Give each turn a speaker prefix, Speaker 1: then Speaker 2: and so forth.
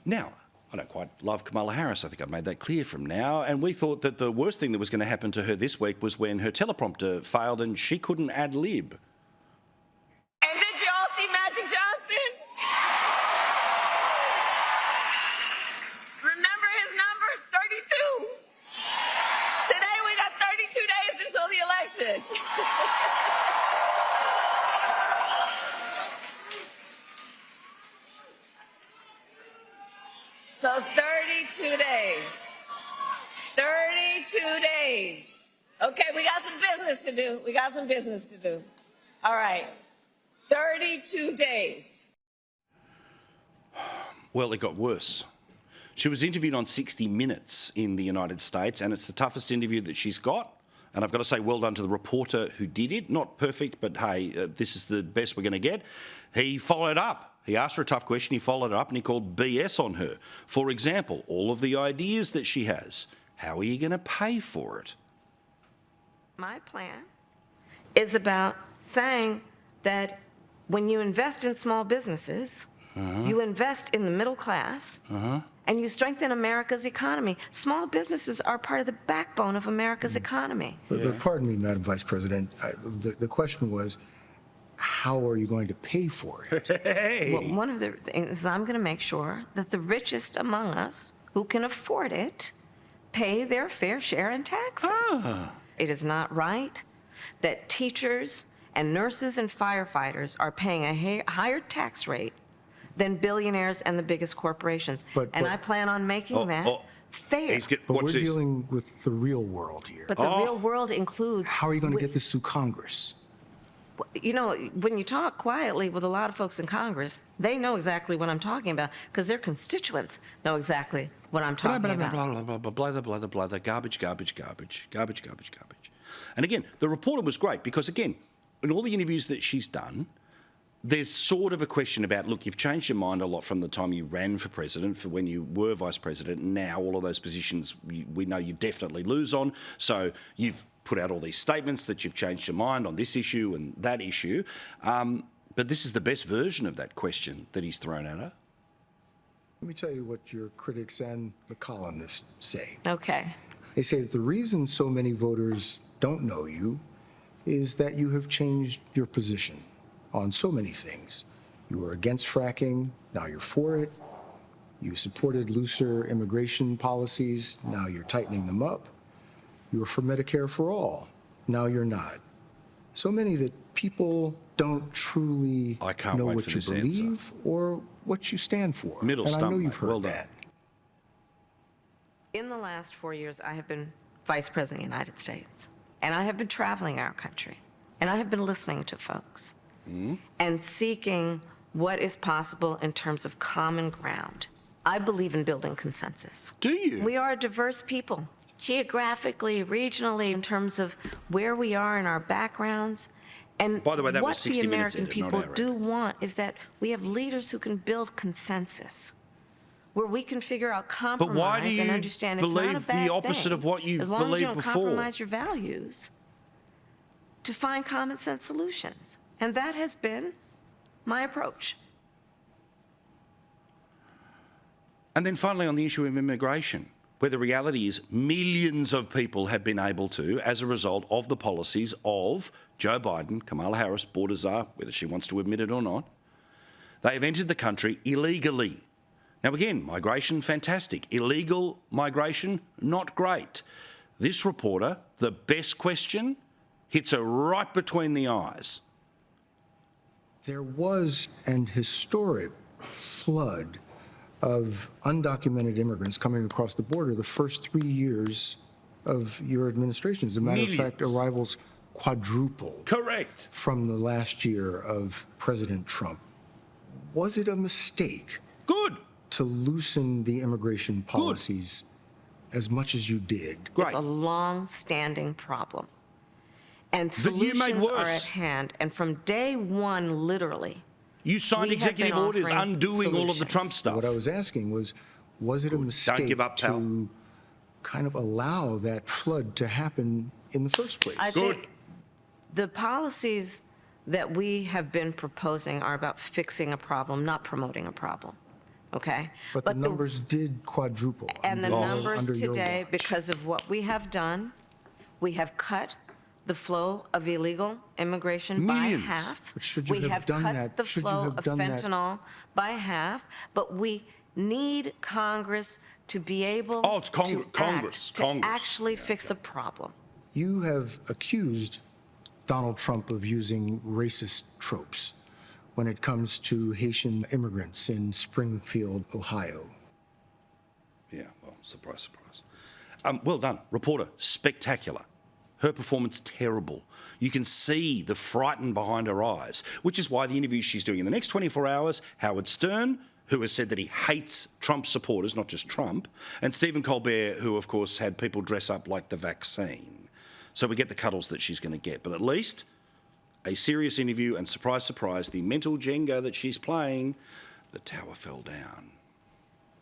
Speaker 1: Now, I don't quite love Kamala Harris. I think I've made that clear from now. And we thought that the worst thing that was going to happen to her this week was when her teleprompter failed and she couldn't ad-lib.
Speaker 2: And did you all see Magic Johnson? Remember his number? 32. Today we got 32 days until the election. So 32 days. 32 days. Okay, we got some business to do. We got some business to do. All right. 32 days.
Speaker 1: Well, it got worse. She was interviewed on 60 Minutes in the United States, and it's the toughest interview that she's got. And I've got to say well done to the reporter who did it. Not perfect, but hey, this is the best we're going to get. He followed up. He asked her a tough question, he followed it up, and he called BS on her. For example, all of the ideas that she has. How are you going to pay for it?
Speaker 3: My plan is about saying that when you invest in small businesses, you invest in the middle class, and you strengthen America's economy. Small businesses are part of the backbone of America's economy.
Speaker 4: But pardon me, Madam Vice President, the question was, how are you going to pay for it?
Speaker 1: Hey.
Speaker 3: Well, one of the things is I'm going to make sure that the richest among us who can afford it pay their fair share in taxes. It is not right that teachers and nurses and firefighters are paying a higher tax rate than billionaires and the biggest corporations. And I plan on making that fair.
Speaker 4: But we're dealing with the real world here.
Speaker 3: But the real world includes...
Speaker 4: How are you going to get this through Congress?
Speaker 3: You know, when you talk quietly with a lot of folks in Congress, they know exactly what I'm talking about because their constituents know exactly what I'm talking about.
Speaker 1: Blah, garbage. And again, the reporter was great because, again, in all the interviews that she's done, there's sort of a question about, look, you've changed your mind a lot from the time you ran for president, for when you were vice president. Now all of those positions we know you definitely lose on. So you've put out all these statements that you've changed your mind on this issue and that issue. But this is the best version of that question that he's thrown at her.
Speaker 4: Let me tell you what your critics and the columnists say.
Speaker 3: Okay.
Speaker 4: They say that the reason so many voters don't know you is that you have changed your position on so many things. You were against fracking, now you're for it. You supported looser immigration policies, now you're tightening them up. You were for Medicare for all, now you're not. So many that people don't truly know what you believe or what you stand for. And I know you've heard that.
Speaker 3: In the last 4 years, I have been Vice President of the United States, and I have been traveling our country, and I have been listening to folks and seeking what is possible in terms of common ground. I believe in building consensus.
Speaker 1: Do you?
Speaker 3: We are a diverse people, geographically, regionally, in terms of where we are in our backgrounds. And
Speaker 1: by the way, that
Speaker 3: what
Speaker 1: was 60
Speaker 3: the
Speaker 1: Minutes
Speaker 3: American people do want is that we have leaders who can build consensus, where we can figure out compromise
Speaker 1: but why do you
Speaker 3: and understand it's not a
Speaker 1: believe
Speaker 3: bad
Speaker 1: the opposite
Speaker 3: thing,
Speaker 1: of what you
Speaker 3: as long as you
Speaker 1: believed
Speaker 3: don't
Speaker 1: before?
Speaker 3: compromise your values, to find common sense solutions. And that has been my approach.
Speaker 1: And then finally on the issue of immigration, where the reality is millions of people have been able to, as a result of the policies of Joe Biden, Kamala Harris, border czar, whether she wants to admit it or not, they have entered the country illegally. Now again, migration, fantastic. Illegal migration, not great. This reporter, the best question, hits her right between the eyes.
Speaker 4: There was an historic flood of undocumented immigrants coming across the border the first 3 years of your administration. As a matter of fact, arrivals quadrupled.
Speaker 1: Correct.
Speaker 4: From the last year of President Trump. Was it a mistake?
Speaker 1: Good.
Speaker 4: To loosen the immigration policies as much as you did?
Speaker 3: It's a long-standing problem. And solutions are at hand. And from day one, literally,
Speaker 1: you signed executive orders undoing all of the Trump stuff.
Speaker 4: What I was asking was it a mistake to kind of allow that flood to happen in the first place?
Speaker 3: I think the policies that we have been proposing are about fixing a problem, not promoting a problem. okay?
Speaker 4: But the numbers did quadruple.
Speaker 3: And the
Speaker 4: under-
Speaker 3: numbers
Speaker 4: under your
Speaker 3: today,
Speaker 4: watch.
Speaker 3: because of what we have done, we have cut the flow of illegal immigration
Speaker 1: Millions.
Speaker 3: by half.
Speaker 4: But should you
Speaker 3: We
Speaker 4: have
Speaker 3: have
Speaker 4: done
Speaker 3: cut
Speaker 4: that-
Speaker 3: the
Speaker 4: should you
Speaker 3: flow
Speaker 4: have
Speaker 3: of
Speaker 4: done that-
Speaker 3: fentanyl by half, but we need Congress to be able
Speaker 1: Oh, it's
Speaker 3: to
Speaker 1: Congress.
Speaker 3: actually fix the problem.
Speaker 4: You have accused Donald Trump of using racist tropes when it comes to Haitian immigrants in Springfield, Ohio.
Speaker 1: Yeah, well, surprise, surprise. Well done. Reporter, spectacular. Her performance, terrible. You can see the frightened behind her eyes, which is why the interview she's doing in the next 24 hours, Howard Stern, who has said that he hates Trump supporters, not just Trump, and Stephen Colbert, who, of course, had people dress up like the vaccine. So we get the cuddles that she's going to get. But at least a serious interview, and surprise, surprise, the mental Jenga that she's playing, the tower fell down.